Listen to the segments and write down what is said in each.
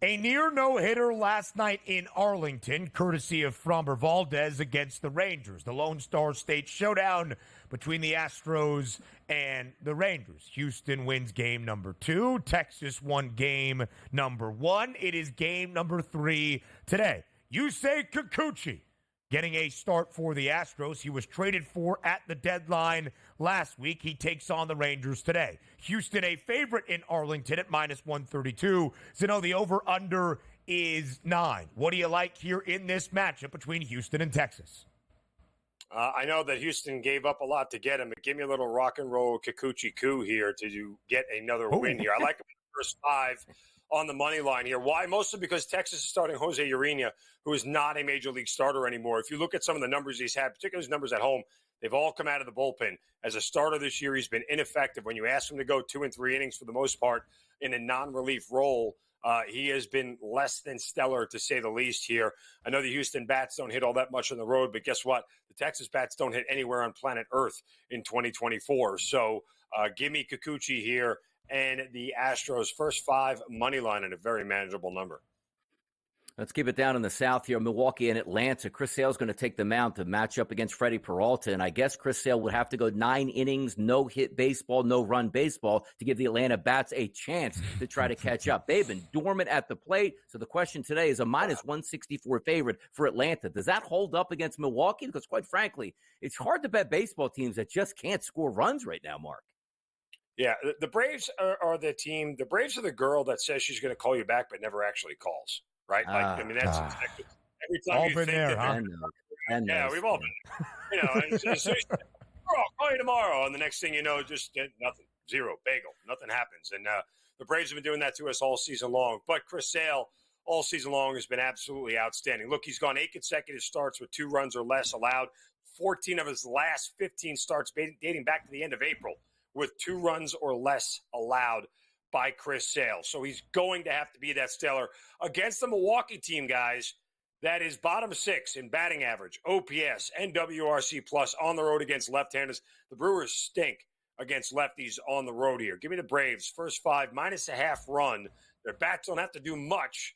A near no-hitter last night in Arlington, courtesy of Framber Valdez against the Rangers. The Lone Star State showdown between the Astros and the Rangers. Houston wins game number 2. Texas won game number 1. It is game number 3 today. You Say Kikuchi getting a start for the Astros. He was traded for at the deadline last week. He takes on the Rangers today. Houston, a favorite in Arlington at minus 132. Zeno, the over-under is 9. What do you like here in this matchup between Houston and Texas? I know that Houston gave up a lot to get him, but give me a little rock and roll Kikuchi coup here to get another win here. I like him in the first 5 on the money line here. Why? Mostly because Texas is starting Jose Urena, who is not a major league starter anymore. If you look at some of the numbers he's had, particularly his numbers at home, they've all come out of the bullpen. As a starter this year, he's been ineffective. When you ask him to go 2 and 3 innings for the most part in a non-relief role, he has been less than stellar, to say the least here. I know the Houston bats don't hit all that much on the road, but guess what? The Texas bats don't hit anywhere on planet Earth in 2024. So give me Kikuchi here and the Astros first 5 money line at a very manageable number. Let's keep it down in the South here. Milwaukee and Atlanta. Chris Sale's going to take the mound to match up against Freddy Peralta. And I guess Chris Sale would have to go 9 innings, no hit baseball, no run baseball to give the Atlanta bats a chance to try to catch up. They've been dormant at the plate. So the question today is a minus 164 favorite for Atlanta. Does that hold up against Milwaukee? Because quite frankly, it's hard to bet baseball teams that just can't score runs right now, Mark. Yeah, the Braves are the team. The Braves are the girl that says she's going to call you back but never actually calls. Right? Like, I mean, that's every time all you been think there, that huh? yeah, we've all been there. You know, and so I'll call you tomorrow. And the next thing you know, just nothing, zero, bagel, nothing happens. And the Braves have been doing that to us all season long. But Chris Sale, all season long, has been absolutely outstanding. Look, he's gone 8 consecutive starts with 2 runs or less allowed, 14 of his last 15 starts dating back to the end of April with 2 runs or less allowed by Chris Sale. So he's going to have to be that stellar against the Milwaukee team, guys, that is bottom 6 in batting average, OPS, and WRC plus on the road against left-handers. The Brewers stink against lefties on the road here. Give me the Braves, first 5, minus a half run. Their bats don't have to do much,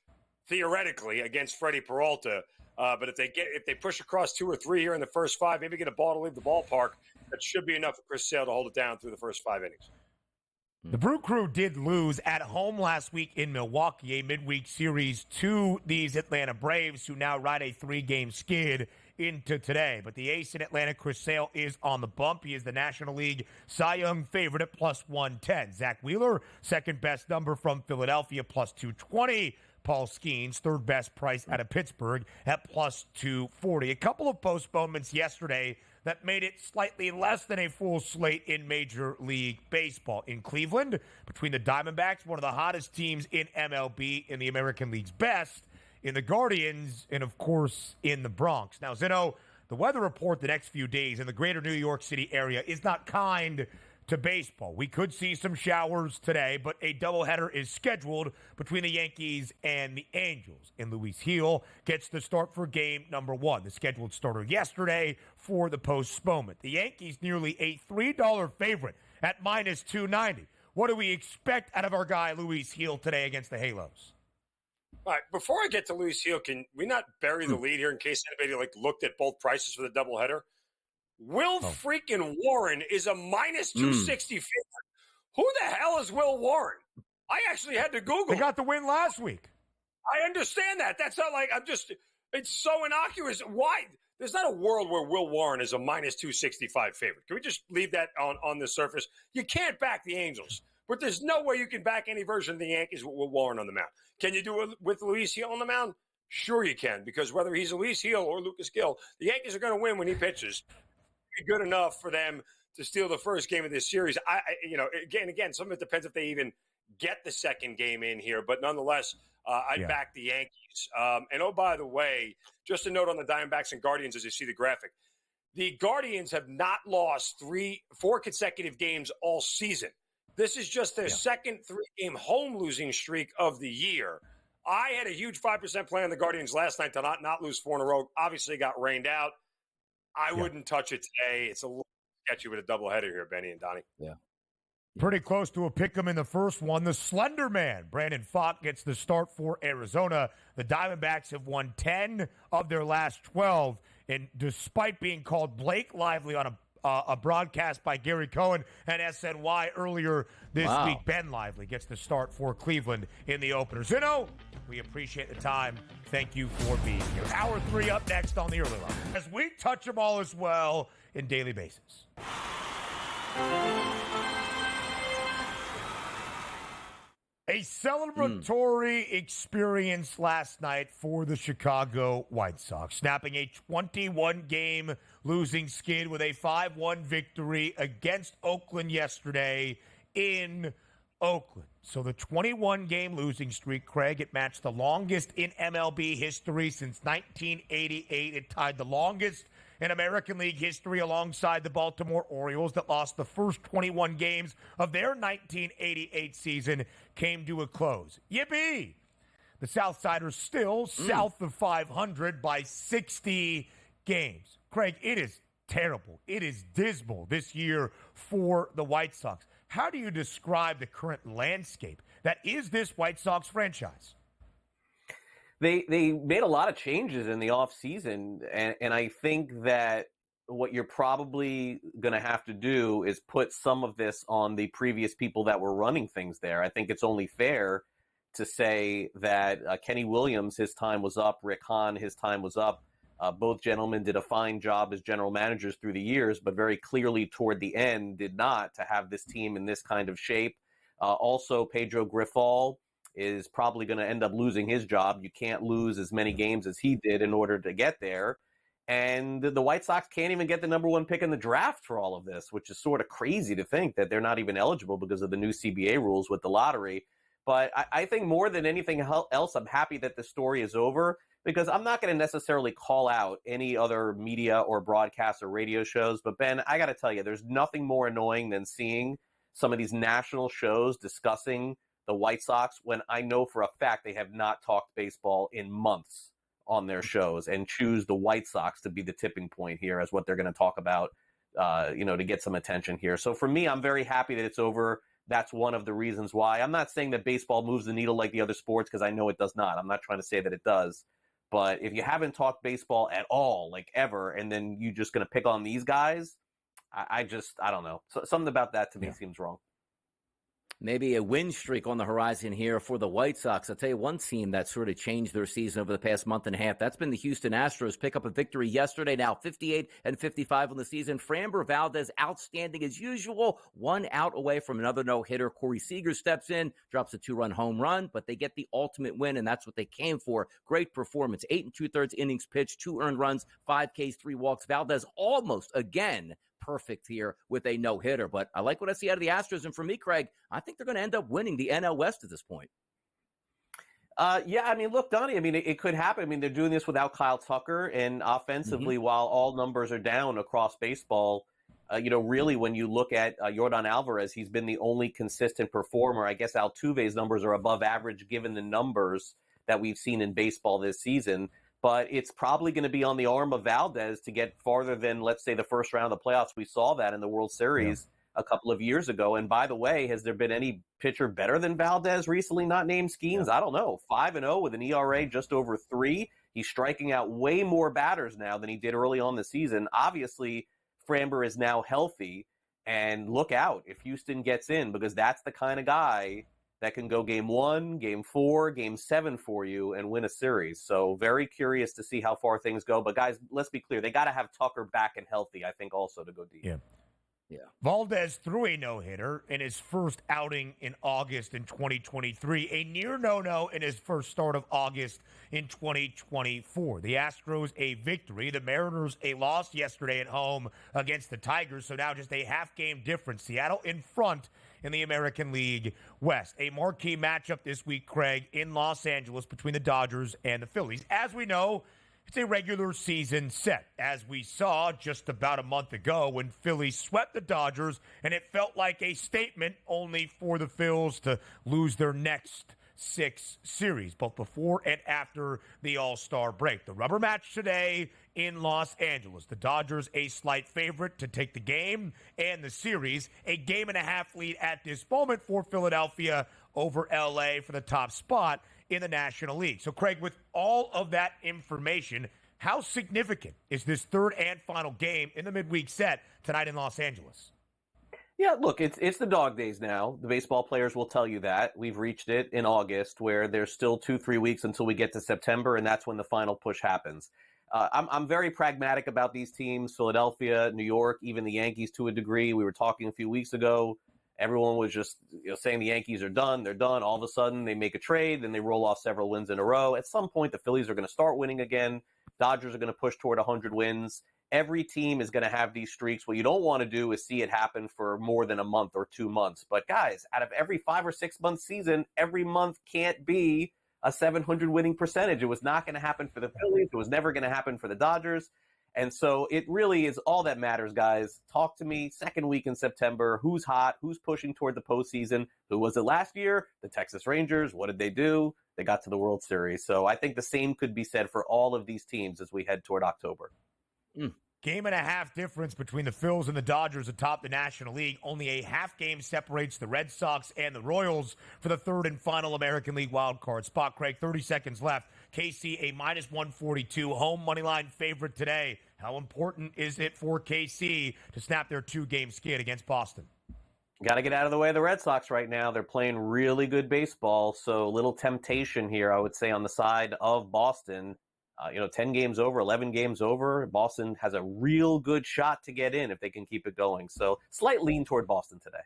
theoretically, against Freddy Peralta. But if they push across 2 or 3 here in the first 5, maybe get a ball to leave the ballpark, that should be enough for Chris Sale to hold it down through the first 5 innings. The Brew Crew did lose at home last week in Milwaukee, a midweek series to these Atlanta Braves, who now ride a 3-game skid into today. But the ace in Atlanta, Chris Sale, is on the bump. He is the National League Cy Young favorite at plus 110. Zach Wheeler, second best number from Philadelphia, plus 220. Paul Skeens, third best price out of Pittsburgh at plus 240. A couple of postponements yesterday that made it slightly less than a full slate in Major League Baseball. In Cleveland, between the Diamondbacks, one of the hottest teams in MLB, in the American League's best, in the Guardians, and of course, in the Bronx. Now, Zeno, the weather report the next few days in the greater New York City area is not kind to baseball. We could see some showers today, but a doubleheader is scheduled between the Yankees and the Angels. And Luis Gil gets the start for game number 1, the scheduled starter yesterday for the postponement. The Yankees nearly a $3 favorite at minus 290. What do we expect out of our guy Luis Gil today against the Halos? All right, before I get to Luis Gil, can we not bury the lead here in case anybody looked at both prices for the doubleheader? Will freaking Warren is a minus 260 favorite. Who the hell is Will Warren? I actually had to Google. They got the win last week. I understand that. That's not like it's so innocuous. Why? There's not a world where Will Warren is a minus 265 favorite. Can we just leave that on the surface? You can't back the Angels, but there's no way you can back any version of the Yankees with Will Warren on the mound. Can you do it with Luis Gil on the mound? Sure you can, because whether he's Luis Gil or Lucas Gil, the Yankees are going to win when he pitches. Good enough for them to steal the first game of this series. Again, some of it depends if they even get the second game in here, but nonetheless, I'd back the Yankees. And oh, by the way, just a note on the Diamondbacks and Guardians as you see the graphic. The Guardians have not lost 4 consecutive games all season. This is just their second 3-game home losing streak of the year. I had a huge 5% play on the Guardians last night to not lose 4 in a row. Obviously got rained out. I wouldn't touch it today. It's a little sketchy with a doubleheader here, Benny and Donnie. Yeah. Pretty close to a pick'em in the first one. The Slender Man, Brandon Pfaadt, gets the start for Arizona. The Diamondbacks have won 10 of their last 12, and despite being called Blake Lively on a broadcast by Gary Cohen and SNY earlier this week, Ben Lively gets the start for Cleveland in the opener. Zino, we appreciate the time. Thank you for being here. Hour 3 up next on the early line, as we touch them all as well in daily basis. A celebratory experience last night for the Chicago White Sox, snapping a 21-game losing skid with a 5-1 victory against Oakland yesterday in Oakland. So the 21-game losing streak, Craig, it matched the longest in MLB history since 1988. It tied the longest in American League history alongside the Baltimore Orioles that lost the first 21 games of their 1988 season came to a close. Yippee! The Southsiders still south of 500 by 60 games. Craig, it is terrible. It is dismal this year for the White Sox. How do you describe the current landscape that is this White Sox franchise? They made a lot of changes in the offseason, and I think that what you're probably going to have to do is put some of this on the previous people that were running things there. I think it's only fair to say that Kenny Williams, his time was up. Rick Hahn, his time was up. Both gentlemen did a fine job as general managers through the years, but very clearly toward the end did not to have this team in this kind of shape. Also, Pedro Grifol is probably going to end up losing his job. You can't lose as many games as he did in order to get there. And the White Sox can't even get the number 1 pick in the draft for all of this, which is sort of crazy to think that they're not even eligible because of the new CBA rules with the lottery. But I think more than anything else, I'm happy that the story is over, because I'm not going to necessarily call out any other media or broadcast or radio shows. But, Ben, I got to tell you, there's nothing more annoying than seeing some of these national shows discussing the White Sox when I know for a fact they have not talked baseball in months on their shows, and choose the White Sox to be the tipping point here as what they're going to talk about, to get some attention here. So for me, I'm very happy that it's over. That's one of the reasons why. I'm not saying that baseball moves the needle like the other sports, because I know it does not. I'm not trying to say that it does. But if you haven't talked baseball at all, like ever, and then you're just going to pick on these guys, I don't know. So, something about that to me seems wrong. Maybe a win streak on the horizon here for the White Sox. I'll tell you one team that sort of changed their season over the past month and a half. That's been the Houston Astros. Pick up a victory yesterday, now 58-55 on the season. Framber Valdez, outstanding as usual. 1 out away from another no-hitter. Corey Seager steps in, drops a 2-run home run, but they get the ultimate win, and that's what they came for. Great performance. 8 2/3 innings pitched, 2 earned runs, 5 Ks, 3 walks. Valdez almost, again, perfect here with a no-hitter. But I like what I see out of the Astros. And for me, Craig, I think they're going to end up winning the NL West at this point. Look, Donnie, it could happen. They're doing this without Kyle Tucker, and offensively, while all numbers are down across baseball, really when you look at Yordan Alvarez, he's been the only consistent performer. I guess Altuve's numbers are above average given the numbers that we've seen in baseball this season. But it's probably going to be on the arm of Valdez to get farther than, let's say, the first round of the playoffs. We saw that in the World Series a couple of years ago. And by the way, has there been any pitcher better than Valdez recently not named Skeens? I don't know. 5-0 with an ERA just over 3. He's striking out way more batters now than he did early on the season. Obviously, Framber is now healthy. And look out if Houston gets in, because that's the kind of guy that can go game 1, game 4, game 7 for you and win a series. So very curious to see how far things go. But guys, let's be clear. They got to have Tucker back and healthy, I think, also to go deep. Yeah. Valdez threw a no-hitter in his first outing in August in 2023, a near no-no in his first start of August in 2024. The Astros a victory, the Mariners a loss yesterday at home against the Tigers, so now just a half-game difference. Seattle in front in the American League West. A marquee matchup this week, Craig, in Los Angeles between the Dodgers and the Phillies. As we know, it's a regular season set, as we saw just about a month ago when Philly swept the Dodgers, and it felt like a statement only for the Phils to lose their next 6 series, both before and after the All-Star break. The rubber match today in Los Angeles. The Dodgers a slight favorite to take the game and the series. A 1.5 game lead at this moment for Philadelphia over LA for the top spot in the National League. So, Craig, with all of that information, how significant is this third and final game in the midweek set tonight in Los Angeles? Yeah, look, it's the dog days now. The baseball players will tell you that. We've reached it in August, where there's still 2-3 weeks until we get to September, and that's when the final push happens. I'm very pragmatic about these teams, Philadelphia, New York, even the Yankees to a degree. We were talking a few weeks ago. Everyone was just saying the Yankees are done. They're done. All of a sudden, they make a trade, then they roll off several wins in a row. At some point, the Phillies are going to start winning again. Dodgers are going to push toward 100 wins. Every team is going to have these streaks. What you don't want to do is see it happen for more than a month or 2 months. But guys, out of every 5 or 6 month season, every month can't be a 700 winning percentage. It was not going to happen for the Phillies. It was never going to happen for the Dodgers. And so it really is all that matters, guys. Talk to me second week in September. Who's hot? Who's pushing toward the postseason? Who was it last year? The Texas Rangers. What did they do? They got to the World Series. So I think the same could be said for all of these teams as we head toward October. 1.5 game difference between the Phils and the Dodgers atop the National League. Only a half game separates the Red Sox and the Royals for the third and final American League wildcard spot. Craig, 30 seconds left. KC a -142 home moneyline favorite today. How important is it for KC to snap their 2-game skid against Boston? Got to get out of the way of the Red Sox right now. They're playing really good baseball, so little temptation here, I would say, on the side of Boston. 10 games over, 11 games over. Boston has a real good shot to get in if they can keep it going. So slight lean toward Boston today.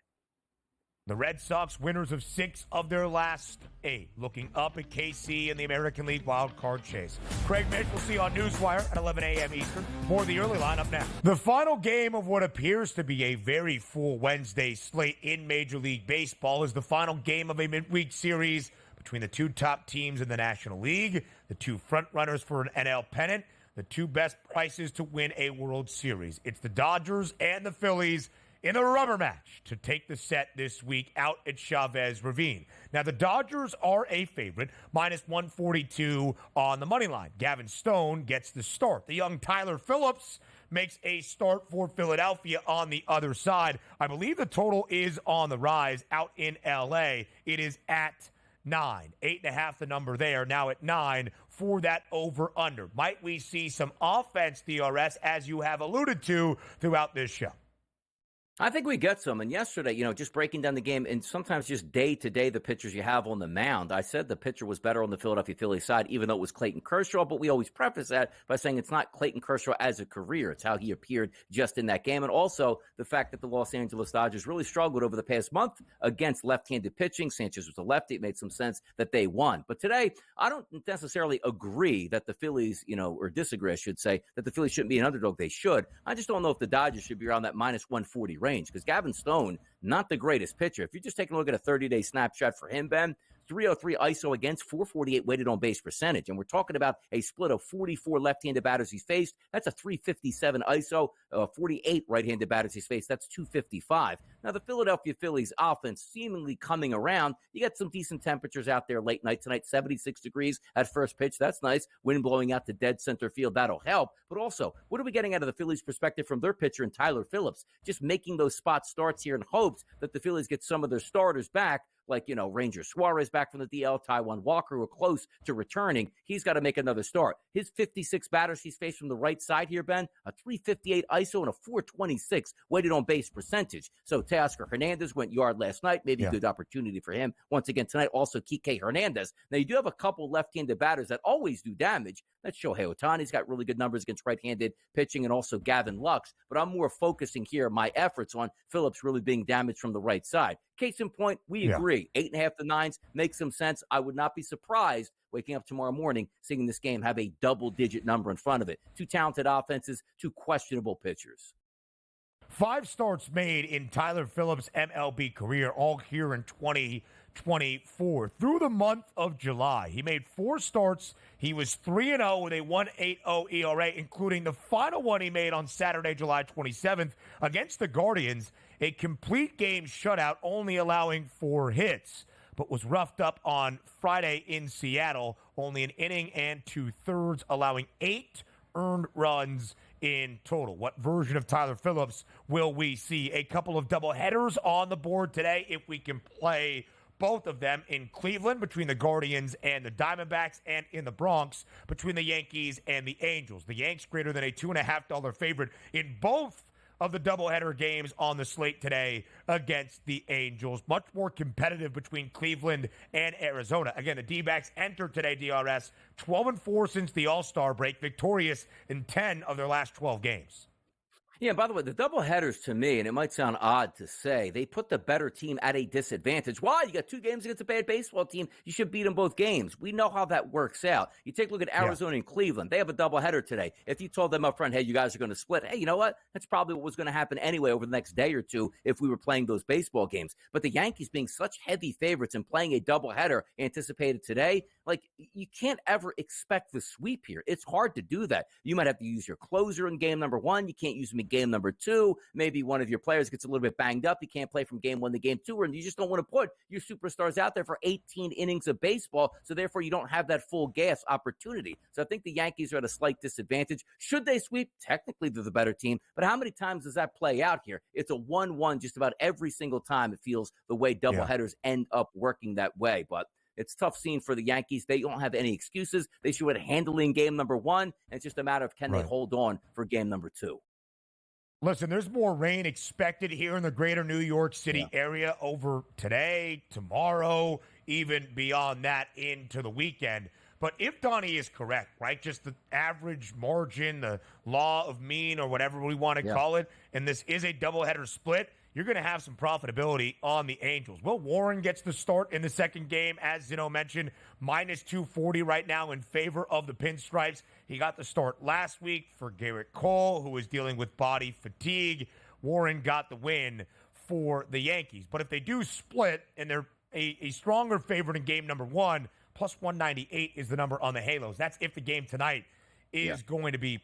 The Red Sox, winners of 6 of their last 8, looking up at KC in the American League wildcard chase. Craig Mitch will see you on Newswire at 11 a.m. Eastern. More of the early line up next. The final game of what appears to be a very full Wednesday slate in Major League Baseball is the final game of a midweek series between the 2 top teams in the National League, the 2 frontrunners for an NL pennant, the 2 best prices to win a World Series. It's the Dodgers and the Phillies in a rubber match to take the set this week out at Chavez Ravine. Now, the Dodgers are a favorite, -142 on the money line. Gavin Stone gets the start. The young Tyler Phillips makes a start for Philadelphia on the other side. I believe the total is on the rise out in L.A. It is at 9. 8.5 the number there, now at 9 for that over-under. Might we see some offense, DRS, as you have alluded to throughout this show? I think we get some. And yesterday, just breaking down the game, and sometimes just day to day, the pitchers you have on the mound. I said the pitcher was better on the Philadelphia Phillies side, even though it was Clayton Kershaw. But we always preface that by saying it's not Clayton Kershaw as a career. It's how he appeared just in that game. And also the fact that the Los Angeles Dodgers really struggled over the past month against left-handed pitching. Sanchez was a lefty. It made some sense that they won. But today, I don't necessarily agree that the Phillies, or disagree, I should say, that the Phillies shouldn't be an underdog. They should. I just don't know if the Dodgers should be around that -140 range, because Gavin Stone, not the greatest pitcher. If you're just taking a look at a 30-day snapshot for him, Ben, 303 ISO against, 448 weighted on base percentage. And we're talking about a split of 44 left-handed batters he's faced. That's a 357 ISO, 48 right-handed batters he's faced. That's 255. Now, the Philadelphia Phillies offense seemingly coming around. You got some decent temperatures out there late night tonight, 76 degrees at first pitch. That's nice. Wind blowing out to dead center field. That'll help. But also, what are we getting out of the Phillies' perspective from their pitcher in Tyler Phillips? Just making those spot starts here in hopes that the Phillies get some of their starters back, like, Ranger Suarez back from the DL, Taijuan Walker, who are close to returning. He's got to make another start. His 56 batters he's faced from the right side here, Ben, a 358 ISO and a 426 weighted on base percentage. So Teoscar Hernandez went yard last night. Maybe a good opportunity for him once again tonight. Also, Kike Hernandez. Now, you do have a couple left-handed batters that always do damage. That's Shohei Ohtani's got really good numbers against right-handed pitching, and also Gavin Lux. But I'm more focusing here my efforts on Phillips really being damaged from the right side. Case in point, we agree. 8.5 to 9s makes some sense. I would not be surprised waking up tomorrow morning seeing this game have a double-digit number in front of it. 2 talented offenses, 2 questionable pitchers. 5 starts made in Tyler Phillips' MLB career, all here in 2024. Through the month of July, he made 4 starts. He was 3-0 with a 1.80 ERA, including the final one he made on Saturday, July 27th against the Guardians, a complete game shutout, only allowing 4 hits. but was roughed up on Friday in Seattle. Only an inning and 2/3, allowing 8 earned runs in total. What version of Tyler Phillips will we see? A couple of doubleheaders on the board today if we can play both of them in Cleveland between the Guardians and the Diamondbacks, and in the Bronx between the Yankees and the Angels. The Yanks greater than a $2.5 favorite in both of the doubleheader games on the slate today against the Angels. Much more competitive between Cleveland and Arizona. Again, the D-backs enter today, DRS, 12-4 since the All-Star break, victorious in 10 of their last 12 games. Yeah, by the way, the doubleheaders to me, and it might sound odd to say, they put the better team at a disadvantage. Why? You got 2 games against a bad baseball team. You should beat them both games. We know how that works out. You take a look at Arizona and Cleveland. They have a doubleheader today. If you told them up front, hey, you guys are going to split, hey, you know what? That's probably what was going to happen anyway over the next day or two if we were playing those baseball games. But the Yankees being such heavy favorites and playing a doubleheader anticipated today, like, you can't ever expect the sweep here. It's hard to do that. You might have to use your closer in game number 1. You can't use him in game number 2. Maybe one of your players gets a little bit banged up. You can't play from game 1 to game 2, and you just don't want to put your superstars out there for 18 innings of baseball, so therefore you don't have that full gas opportunity. So I think the Yankees are at a slight disadvantage. Should they sweep? Technically, they're the better team, but how many times does that play out here? It's a 1-1 just about every single time. It feels the way doubleheaders end up working that way, but it's tough scene for the Yankees. They don't have any excuses. They should have handled in game number 1, and it's just a matter of can they hold on for game number 2. Listen, there's more rain expected here in the greater New York City area over today, tomorrow, even beyond that into the weekend. But if Donnie is correct, right, just the average margin, the law of mean or whatever we want to call it, and this is a doubleheader split, you're going to have some profitability on the Angels. Will Warren gets the start in the second game, as Zeno mentioned, minus 240 right now in favor of the Pinstripes. He got the start last week for Garrett Cole, who was dealing with body fatigue. Warren got the win for the Yankees. But if they do split and they're a stronger favorite in game number 1, plus 198 is the number on the Halos. That's if the game tonight is going to be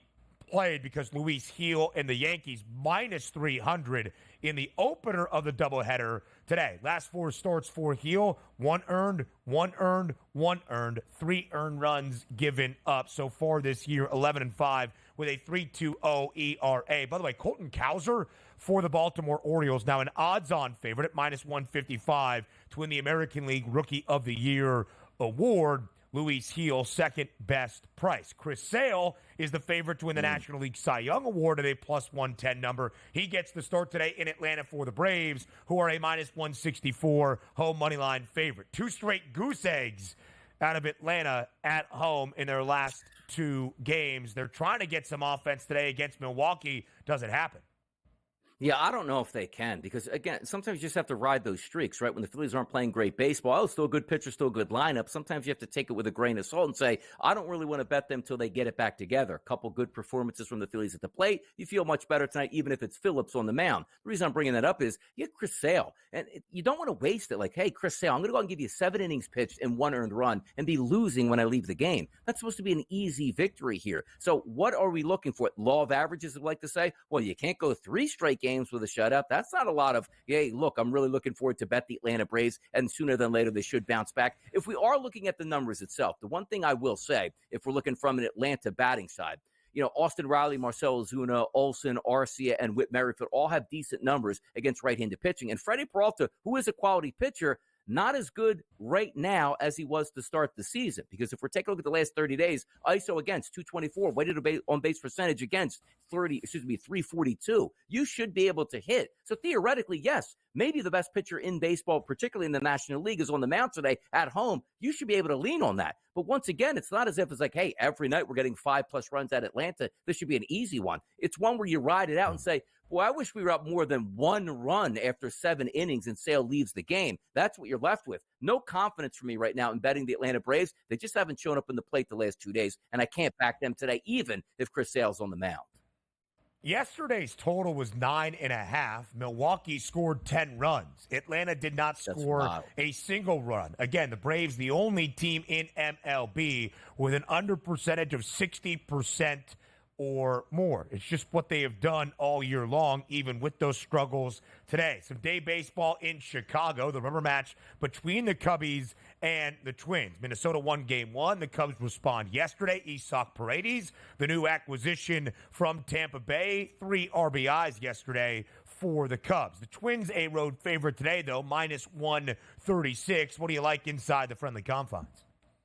played, because Luis Gil and the Yankees minus 300 in the opener of the doubleheader today. Last 4 starts for Gil, 1 earned, 1 earned, 1 earned, 3 earned runs given up so far this year, 11-5 with a 3.20 ERA. By the way, Colton Cowser for the Baltimore Orioles, now an odds-on favorite at minus 155 to win the American League Rookie of the Year award. Luis Gil, second best price. Chris Sale is the favorite to win the National League Cy Young Award at a plus 110 number. He gets the start today in Atlanta for the Braves, who are a minus 164 home money line favorite. 2 straight goose eggs out of Atlanta at home in their last 2 games. They're trying to get some offense today against Milwaukee. Doesn't happen. Yeah, I don't know if they can, because, again, sometimes you just have to ride those streaks, right? When the Phillies aren't playing great baseball, still a good pitcher, still a good lineup. Sometimes you have to take it with a grain of salt and say, I don't really want to bet them until they get it back together. A couple good performances from the Phillies at the plate. You feel much better tonight, even if it's Phillips on the mound. The reason I'm bringing that up is you have Chris Sale, and you don't want to waste it. Like, hey, Chris Sale, I'm going to go and give you 7 innings pitched and 1 earned run and be losing when I leave the game. That's supposed to be an easy victory here. So what are we looking for? Law of averages, I'd like to say. Well, you can't go 3 straight games with a shutout. That's not a lot of, hey, look, I'm really looking forward to bet the Atlanta Braves, and sooner than later they should bounce back. If we are looking at the numbers itself, the one thing I will say, if we're looking from an Atlanta batting side, you know, Austin Riley, Marcell Ozuna, Olson, Arcia, and Whit Merrifield all have decent numbers against right-handed pitching. And Freddy Peralta, who is a quality pitcher, not as good right now as he was to start the season. Because if we're taking a look at the last 30 days, ISO against 224, weighted on base percentage against 342. You should be able to hit. So theoretically, yes, maybe the best pitcher in baseball, particularly in the National League, is on the mound today at home. You should be able to lean on that. But once again, it's not as if it's like, hey, every night we're getting 5+ runs at Atlanta. This should be an easy one. It's one where you ride it out and say, boy, I wish we were up more than 1 run after 7 innings and Sale leaves the game. That's what you're left with. No confidence for me right now in betting the Atlanta Braves. They just haven't shown up in the plate the last 2 days, and I can't back them today, even if Chris Sale's on the mound. Yesterday's total was 9.5. Milwaukee scored 10 runs. Atlanta did not score a single run. Again, the Braves, the only team in MLB with an under percentage of 60% or more. It's just what they have done all year long, even with those struggles today. Some day baseball in Chicago, the rubber match between the Cubbies and the Twins. Minnesota won game one. The Cubs respond yesterday. Isak Paredes, the new acquisition from Tampa Bay, 3 RBIs yesterday for the Cubs. The Twins, a road favorite today, though, minus 136. What do you like inside the friendly confines?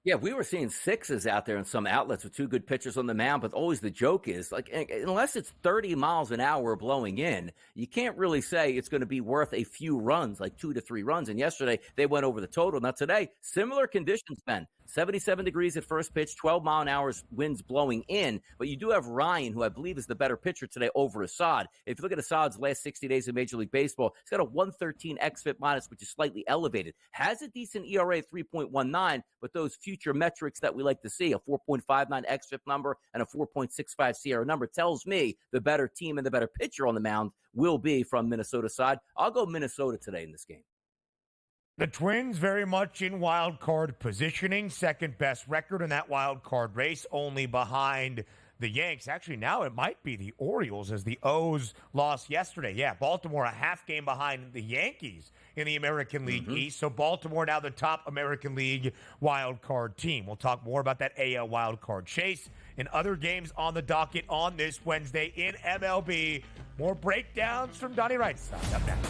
Yeah, we were seeing sixes out there in some outlets with 2 good pitchers on the mound, but always the joke is, like, unless it's 30 miles an hour blowing in, you can't really say it's going to be worth a few runs, like 2 to 3 runs. And yesterday, they went over the total. Now today, similar conditions, Ben. 77 degrees at first pitch, 12-mile-an-hour winds blowing in. But you do have Ryan, who I believe is the better pitcher today over Assad. If you look at Assad's last 60 days in Major League Baseball, he's got a 113 xFIP minus, which is slightly elevated. Has a decent ERA, 3.19, but those future metrics that we like to see, a 4.59 xFIP number and a 4.65 CR number, tells me the better team and the better pitcher on the mound will be from Minnesota side. I'll go Minnesota today in this game. The Twins very much in wild card positioning, second best record in that wild card race, only behind the Yanks. Actually, now it might be the Orioles as the O's lost yesterday. Yeah, Baltimore a half game behind the Yankees in the American League East. So Baltimore now the top American League wild card team. We'll talk more about that AL wild card chase and other games on the docket on this Wednesday in MLB. More breakdowns from Donnie Rightside up next.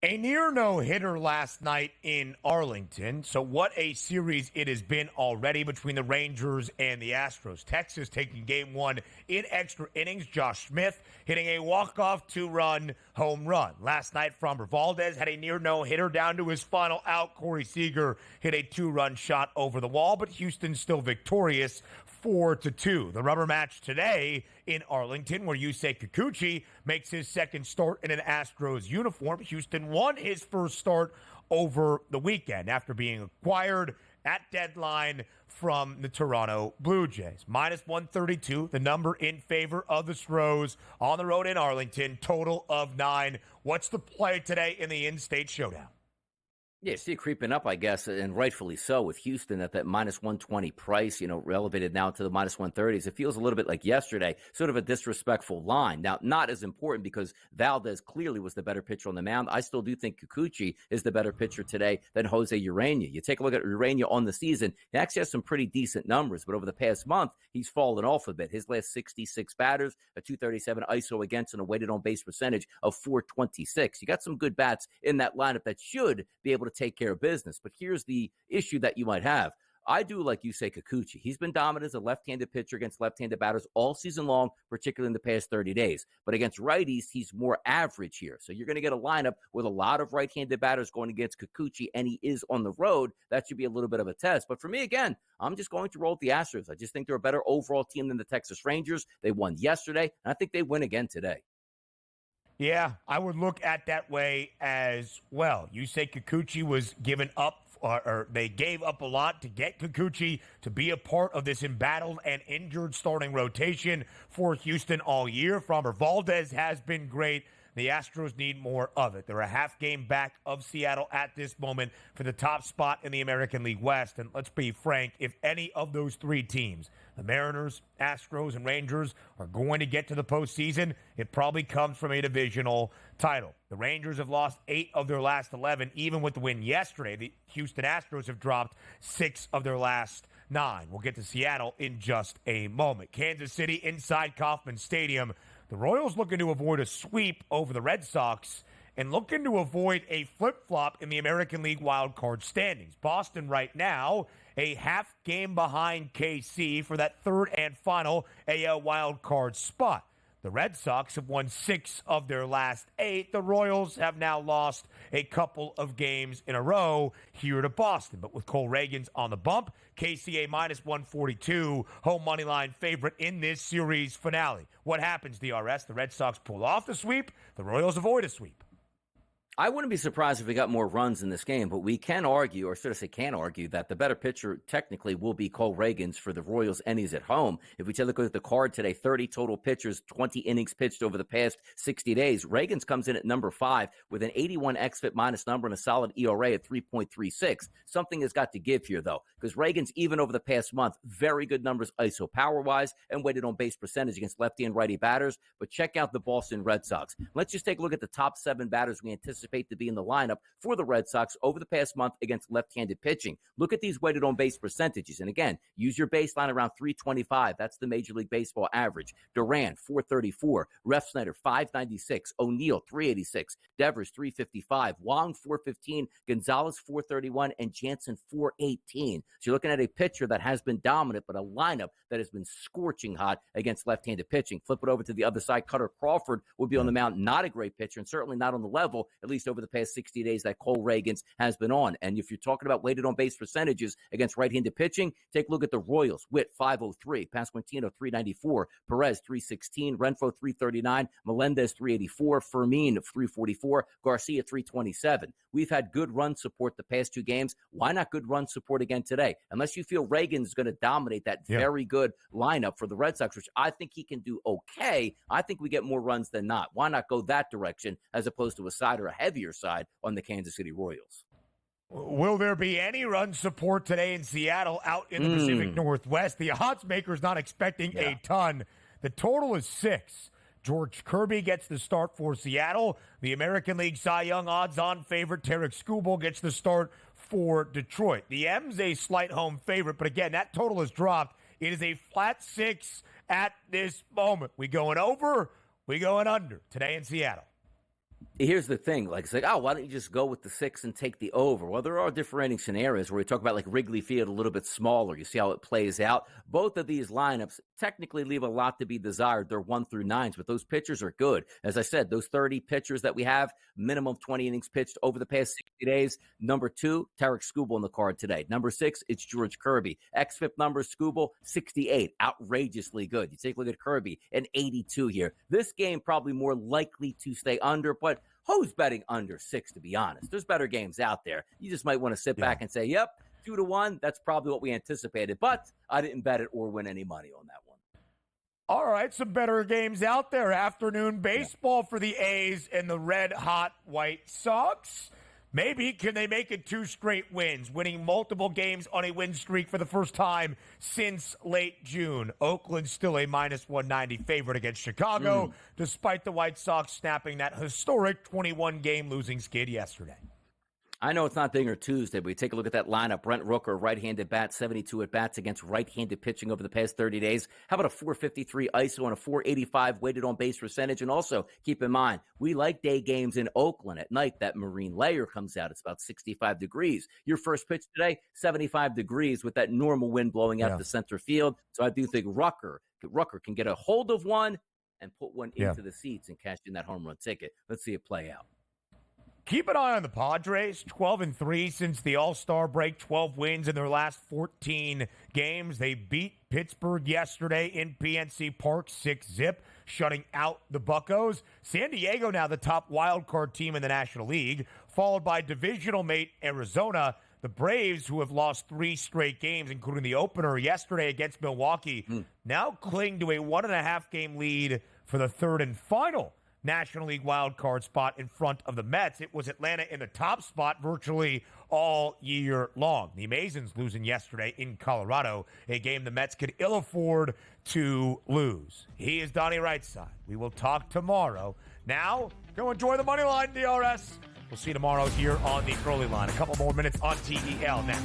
A near no-hitter last night in Arlington. So what a series it has been already between the Rangers and the Astros. Texas taking game one in extra innings. Josh Smith hitting a walk-off 2-run home run. Last night, Framber Valdez had a near no-hitter down to his final out. Corey Seager hit a 2-run shot over the wall, but Houston still victorious 4-2. The rubber match today in Arlington, where You Say Kikuchi makes his second start in an Astros uniform. Houston won his first start over the weekend after being acquired at deadline from the Toronto Blue Jays. Minus 132, the number in favor of the Stros on the road in Arlington, total of 9. What's the play today in the in-state showdown? Yeah, see it creeping up, I guess, and rightfully so with Houston at that minus 120 price, elevated now to the minus 130s. It feels a little bit like yesterday, sort of a disrespectful line. Now, not as important because Valdez clearly was the better pitcher on the mound. I still do think Kikuchi is the better pitcher today than Jose Urena. You take a look at Urena on the season, he actually has some pretty decent numbers, but over the past month, he's fallen off a bit. His last 66 batters, a 237 ISO against and a weighted on base percentage of 426. You got some good bats in that lineup that should be able to take care of business. But here's the issue that you might have. I do like You Say Kikuchi. He's been dominant as a left-handed pitcher against left-handed batters all season long, particularly in the past 30 days. But against righties, he's more average here. So you're going to get a lineup with a lot of right-handed batters going against Kikuchi, and he is on the road. That should be a little bit of a test. But for me, again, I'm just going to roll with the Astros. I just think they're a better overall team than the Texas Rangers. They won yesterday, and I think they win again today. Yeah, I would look at that way as well. You say Kikuchi was given up, or they gave up a lot to get Kikuchi to be a part of this embattled and injured starting rotation for Houston all year. Framber Valdez has been great. The Astros need more of it. They're a half game back of Seattle at this moment for the top spot in the American League West. And let's be frank, if any of those three teams, the Mariners, Astros, and Rangers, are going to get to the postseason, it probably comes from a divisional title. The Rangers have lost 8 of their last 11. Even with the win yesterday, the Houston Astros have dropped 6 of their last 9. We'll get to Seattle in just a moment. Kansas City inside Kauffman Stadium. The Royals looking to avoid a sweep over the Red Sox and looking to avoid a flip-flop in the American League wildcard standings. Boston right now a half game behind KC for that third and final AL wildcard spot. The Red Sox have won 6 of their last 8. The Royals have now lost a couple of games in a row here to Boston. But with Cole Raegan on the bump, KCA minus 142, home money line favorite in this series finale. What happens, DRS? The Red Sox pull off the sweep. The Royals avoid a sweep. I wouldn't be surprised if we got more runs in this game, but we can argue, or should I say can argue, that the better pitcher technically will be Cole Raegan for the Royals, and he's at home. If we take a look at the card today, 30 total pitchers, 20 innings pitched over the past 60 days. Raegan's comes in at number 5 with an 81 xFIP minus number and a solid ERA at 3.36. Something has got to give here, though, because Raegan's even over the past month, very good numbers ISO power-wise and weighted on base percentage against lefty and righty batters. But check out the Boston Red Sox. Let's just take a look at the top 7 batters we anticipate to be in the lineup for the Red Sox over the past month against left-handed pitching. Look at these weighted on base percentages. And again, use your baseline around 325. That's the Major League Baseball average. Duran, 434. Refsnyder, 596. O'Neill, 386. Devers, 355. Wong, 415. Gonzalez, 431. And Jansen, 418. So you're looking at a pitcher that has been dominant, but a lineup that has been scorching hot against left-handed pitching. Flip it over to the other side. Cutter Crawford would be on the mound. Not a great pitcher, and certainly not on the level, at least over the past 60 days, that Cole Raegan has been on. And if you're talking about weighted on base percentages against right-handed pitching, take a look at the Royals. Witt, 503. Pasquantino, 394. Perez, 316. Renfroe, 339. Melendez, 384. Fermin, 344. Garcia, 327. We've had good run support the past 2 games. Why not good run support again today? Unless you feel Reagan's going to dominate that very good lineup for the Red Sox, which I think he can do okay. I think we get more runs than not. Why not go that direction as opposed to a side or a heavier side on the Kansas City Royals? Will there be any run support today in Seattle out in the Pacific Northwest? The odds maker's not expecting a ton. The total is 6. George Kirby gets the start for Seattle. The American League Cy Young odds-on favorite Tarek Skubal gets the start for Detroit. The M's a slight home favorite, but again, that total has dropped. It is a flat 6 at this moment. We going over, we going under today in Seattle. Here's the thing, it's like, why don't you just go with the 6 and take the over? Well, there are differentiating scenarios where we talk about like Wrigley Field a little bit smaller. You see how it plays out. Both of these lineups technically leave a lot to be desired. They're 1 through 9s, but those pitchers are good. As I said, those 30 pitchers that we have, minimum 20 innings pitched over the past 60 days. Number 2, Tarek Skubal on the card today. Number 6, it's George Kirby. xFIP number, Skubal, 68. Outrageously good. You take a look at Kirby, an 82 here. This game probably more likely to stay under, but who's betting under 6, to be honest? There's better games out there. You just might want to sit back and say, yep, 2-1. That's probably what we anticipated. But I didn't bet it or win any money on that one. All right, some better games out there. Afternoon baseball for the A's and the red-hot White Sox. Maybe can they make it 2 straight wins, winning multiple games on a win streak for the first time since late June. Oakland still a minus 190 favorite against Chicago, despite the White Sox snapping that historic 21-game losing skid yesterday. I know it's not Dinger Tuesday, but we take a look at that lineup. Brent Rooker, right-handed bat, 72 at-bats against right-handed pitching over the past 30 days. How about a 453 ISO and a 485 weighted on base percentage? And also, keep in mind, we like day games in Oakland. At night, that marine layer comes out. It's about 65 degrees. Your first pitch today, 75 degrees with that normal wind blowing out the center field. So I do think Rooker can get a hold of one and put one into the seats and cash in that home run ticket. Let's see it play out. Keep an eye on the Padres, 12-3 since the All-Star break, 12 wins in their last 14 games. They beat Pittsburgh yesterday in PNC Park, 6-0, shutting out the Buccos. San Diego now the top wildcard team in the National League, followed by divisional mate Arizona. The Braves, who have lost 3 straight games, including the opener yesterday against Milwaukee, now cling to a 1.5-game lead for the third and final National League wildcard spot in front of the Mets. It was Atlanta in the top spot virtually all year long. The Amazons losing yesterday in Colorado, a game the Mets could ill afford to lose. He is Donnie Rightside. We will talk tomorrow. Now, go enjoy the money line, DRS. We'll see you tomorrow here on the early line. A couple more minutes on TEL next.